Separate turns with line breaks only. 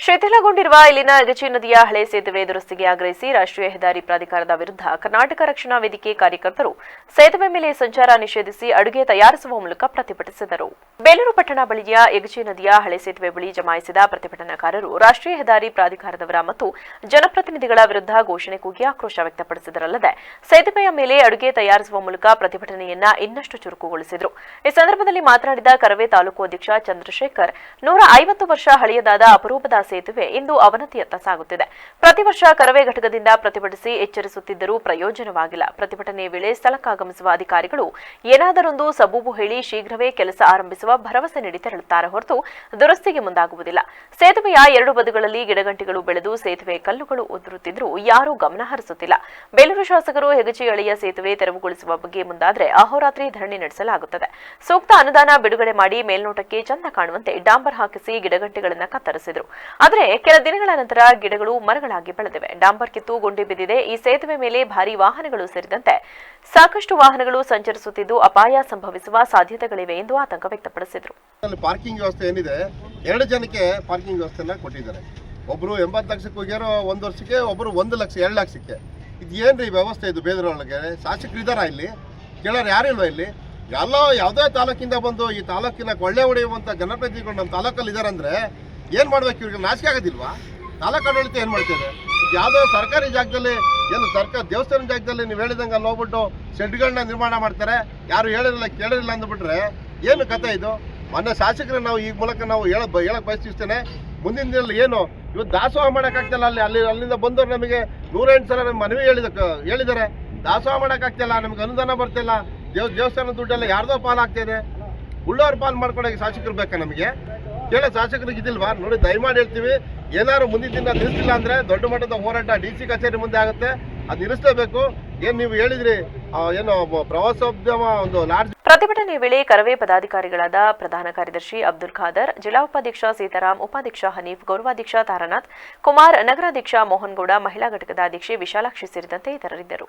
ಶಿಥಿಲಗೊಂಡಿರುವ ಇಲ್ಲಿನ ಅಗಚಿ ನದಿಯ ಹಳೆ ಸೇತುವೆ ದುರಸ್ತಿಗೆ ಆಗ್ರಹಿಸಿ ರಾಷ್ಟ್ರೀಯ ಹೆದ್ದಾರಿ ಪ್ರಾಧಿಕಾರದ ವಿರುದ್ಧ ಕರ್ನಾಟಕ ರಕ್ಷಣಾ ವೇದಿಕೆ ಕಾರ್ಯಕರ್ತರು ಸೇತುವೆ ಮೇಲೆ ಸಂಚಾರ ನಿಷೇಧಿಸಿ ಅಡುಗೆ ತಯಾರಿಸುವ ಮೂಲಕ ಪ್ರತಿಭಟಿಸಿದರು. ಬೇಲೂರು ಪಟ್ಟಣ ಬಳಿಯ ಯಗಚಿ ನದಿಯ ಹಳೆ ಸೇತುವೆ ಬಳಿ ಜಮಾಯಿಸಿದ ಪ್ರತಿಭಟನಾಕಾರರು ರಾಷ್ಟ್ರೀಯ ಹೆದ್ದಾರಿ ಪ್ರಾಧಿಕಾರದವರ ಮತ್ತು ಜನಪ್ರತಿನಿಧಿಗಳ ವಿರುದ್ಧ ಘೋಷಣೆ ಕೂಗಿ ಆಕ್ರೋಶ ವ್ಯಕ್ತಪಡಿಸಿದರಲ್ಲದೆ ಸೇತುವೆಯ ಮೇಲೆ ಅಡುಗೆ ತಯಾರಿಸುವ ಮೂಲಕ ಪ್ರತಿಭಟನೆಯನ್ನ ಇನ್ನಷ್ಟು ಚುರುಕುಗೊಳಿಸಿದರು. ಈ ಸಂದರ್ಭದಲ್ಲಿ ಮಾತನಾಡಿದ ಕರವೇ ತಾಲೂಕು ಅಧ್ಯಕ್ಷ ಚಂದ್ರಶೇಖರ್, 150 ವರ್ಷ ಹಳೆಯದಾದ ಅಪರೂಪದ ಸೇತುವೆ ಇಂದು ಅವನತಿಯತ್ತ ಸಾಗುತ್ತಿದೆ. ಪ್ರತಿ ವರ್ಷ ಕರವೇ ಘಟಕದಿಂದ ಪ್ರತಿಭಟಿಸಿ ಎಚ್ಚರಿಸುತ್ತಿದ್ದರೂ ಪ್ರಯೋಜನವಾಗಿಲ್ಲ. ಪ್ರತಿಭಟನೆ ವೇಳೆ ಸ್ಥಳಕ್ಕಾಗಮಿಸುವ ಅಧಿಕಾರಿಗಳು ಏನಾದರೊಂದು ಸಬೂಬು ಹೇಳಿ ಶೀಘ್ರವೇ ಕೆಲಸ ಆರಂಭಿಸುವ ಭರವಸೆ ನೀಡಿ ತೆರಳುತ್ತಾರೆ ಹೊರತು ದುರಸ್ತಿಗೆ ಮುಂದಾಗುವುದಿಲ್ಲ. ಸೇತುವೆಯ ಎರಡು ಬದಿಗಳಲ್ಲಿ ಗಿಡಗಂಟಿಗಳು ಬೆಳೆದು ಸೇತುವೆ ಕಲ್ಲುಗಳು ಉದುರುತ್ತಿದ್ದರೂ ಯಾರೂ ಗಮನ ಹರಿಸುತ್ತಿಲ್ಲ. ಬೇಲೂರು ಶಾಸಕರು ಹೆಗಚಿ ಹಳೆಯ ಸೇತುವೆ ತೆರವುಗೊಳಿಸುವ ಬಗ್ಗೆ ಮುಂದಾದರೆ ಅಹೋರಾತ್ರಿ ಧರಣಿ ನಡೆಸಲಾಗುತ್ತದೆ. ಸೂಕ್ತ ಅನುದಾನ ಬಿಡುಗಡೆ ಮಾಡಿ ಮೇಲ್ನೋಟಕ್ಕೆ ಚಂದ ಕಾಣುವಂತೆ ಡಾಂಬರ್ ಹಾಕಿಸಿ ಗಿಡಗಂಟಿಗಳನ್ನು ಕತ್ತರಿಸಿದರು. ಆದರೆ ಕೆಲ ದಿನಗಳ ನಂತರ ಗಿಡಗಳು ಮರಗಳಾಗಿ ಬೆಳೆದಿವೆ. ಡಾಂಬರ್ ಕಿತ್ತು ಗುಂಡಿ ಬಿದ್ದಿದೆ. ಈ ಸೇತುವೆ ಮೇಲೆ ಭಾರೀ ವಾಹನಗಳು ಸೇರಿದಂತೆ ಸಾಕಷ್ಟು ವಾಹನಗಳು ಸಂಚರಿಸುತ್ತಿದ್ದು ಅಪಾಯ ಸಂಭವಿಸುವ ಸಾಧ್ಯತೆಗಳಿವೆ ಎಂದು ಆತಂಕ ವ್ಯಕ್ತಪಡಿಸಿದರು.
ಪಾರ್ಕಿಂಗ್ ವ್ಯವಸ್ಥೆ ಏನಿದೆ, 2 ಜನಕ್ಕೆ ಪಾರ್ಕಿಂಗ್ ವ್ಯವಸ್ಥೆನ ಕೊಟ್ಟಿದ್ದಾರೆ. ಒಬ್ರು 80 ಲಕ್ಷಕ್ಕೆ ಹೋಗ್ಯಾರೋ, 1 ವರ್ಷಕ್ಕೆ, ಒಬ್ರು 1 ಲಕ್ಷ 2 ಲಕ್ಷಕ್ಕೆ. ಇದು ಏನ್ರಿ ವ್ಯವಸ್ಥೆ? ಇದು ಬೇದರೊಳಗೆ ಶಾಸಕರಿದ್ದಾರ? ಇಲ್ಲಿ ಕೇಳೋರು ಯಾರಿಲ್ವಾ? ಇಲ್ಲಿ ಯಾವುದೇ ತಾಲೂಕಿಂದ ಬಂದು ಈ ತಾಲೂಕಿನ ಕೊಳ್ಳೆ ಹೊಡೆಯುವಂತ ಜನಪ್ರತಿನಿಧಿಗಳು ನಮ್ಮ ತಾಲೂಕಲ್ಲಿ ಇದಾರೆ ಅಂದ್ರೆ ಏನ್ ಮಾಡ್ಬೇಕು? ಇವ್ರಿಗೆ ನಾಚಿಕೆ ಆಗೋದಿಲ್ವಾ? ತಾಲೂಕು ಆಡಳಿತ ಏನ್ ಮಾಡ್ತೇವೆ? ಯಾವುದೋ ಸರ್ಕಾರಿ ಜಾಗದಲ್ಲಿ, ಏನು ಸರ್ಕಾರ ದೇವಸ್ಥಾನ ಜಾಗದಲ್ಲಿ ನೀವು ಹೇಳಿದಂಗೆ ಅಲ್ಲಿ ಹೋಗ್ಬಿಟ್ಟು ಶೆಡ್ಗಳನ್ನ ನಿರ್ಮಾಣ ಮಾಡ್ತಾರೆ. ಯಾರು ಹೇಳಿರಲಿಲ್ಲ ಕೇಳಿರಲಿಲ್ಲ ಅಂದ್ಬಿಟ್ರೆ ಏನು ಕತೆ ಇದು? ಮೊನ್ನೆ ಶಾಸಕರು ನಾವು ಈ ಮೂಲಕ ನಾವು ಹೇಳಕ್ ಬಯಸಿಸ್ತೇನೆ, ಮುಂದಿನ ದಿನದಲ್ಲಿ ಏನು ಇವತ್ತು ದಾಸೋಹ ಮಾಡೋಕ್ಕಾಗ್ತಿಲ್ಲ. ಅಲ್ಲಿಂದ ಬಂದವರು ನಮಗೆ 108 ಸಲ ನಮ್ಮ ಮನವಿ ಹೇಳಿದ್ದಾರೆ. ದಾಸೋಹ ಮಾಡೋಕ್ಕಾಗ್ತಿಲ್ಲ, ನಮ್ಗೆ ಅನುದಾನ ಬರ್ತಿಲ್ಲ, ದೇವಸ್ಥಾನ ದುಡ್ಡೆಲ್ಲ ಯಾರ್ದೋ ಪಾಲಾಗ್ತಿದೆ. ಉಳ್ಳೋರ್ ಪಾಲು ಮಾಡ್ಕೊಳಕ್ಕೆ ಶಾಸಕರು ಬೇಕಾ? ನಮಗೆ ಕೇಳೋ ಶಾಸಕರಿಗೆ ಇದಿಲ್ವಾ? ನೋಡಿ, ದಯಮಾಡಿ ಹೇಳ್ತೀವಿ, ಏನಾದ್ರು ಮುಂದಿನ ದಿನ ನಿಲ್ಲಿಸಿಲ್ಲ ಅಂದ್ರೆ ದೊಡ್ಡ ಮಟ್ಟದ ಹೋರಾಟ DC ಕಚೇರಿ ಮುಂದೆ ಆಗುತ್ತೆ. ಅದು ನಿಲ್ಲಿಸಲೇಬೇಕು. ಏನ್ ನೀವು ಹೇಳಿದ್ರಿ, ಏನು ಪ್ರವಾಸೋದ್ಯಮ ಒಂದು ಲಾಡ್ಜ್.
ಪ್ರತಿಭಟನೆ ವೇಳೆ ಕರವೇ ಪದಾಧಿಕಾರಿಗಳಾದ ಪ್ರಧಾನ ಕಾರ್ಯದರ್ಶಿ ಅಬ್ದುಲ್ ಖಾದರ್, ಜಿಲ್ಲಾ ಉಪಾಧ್ಯಕ್ಷ ಸೀತಾರಾಮ್, ಉಪಾಧ್ಯಕ್ಷ ಹನೀಫ್, ಗೌರವಾಧ್ಯಕ್ಷ ತಾರಾನಾಥ್ ಕುಮಾರ್, ನಗರಾಧ್ಯಕ್ಷ ಮೋಹನ್ ಗೌಡ, ಮಹಿಳಾ ಘಟಕದ ಅಧ್ಯಕ್ಷೆ ವಿಶಾಲಾಕ್ಷಿ ಸೇರಿದಂತೆ ಇತರರಿದ್ದರು.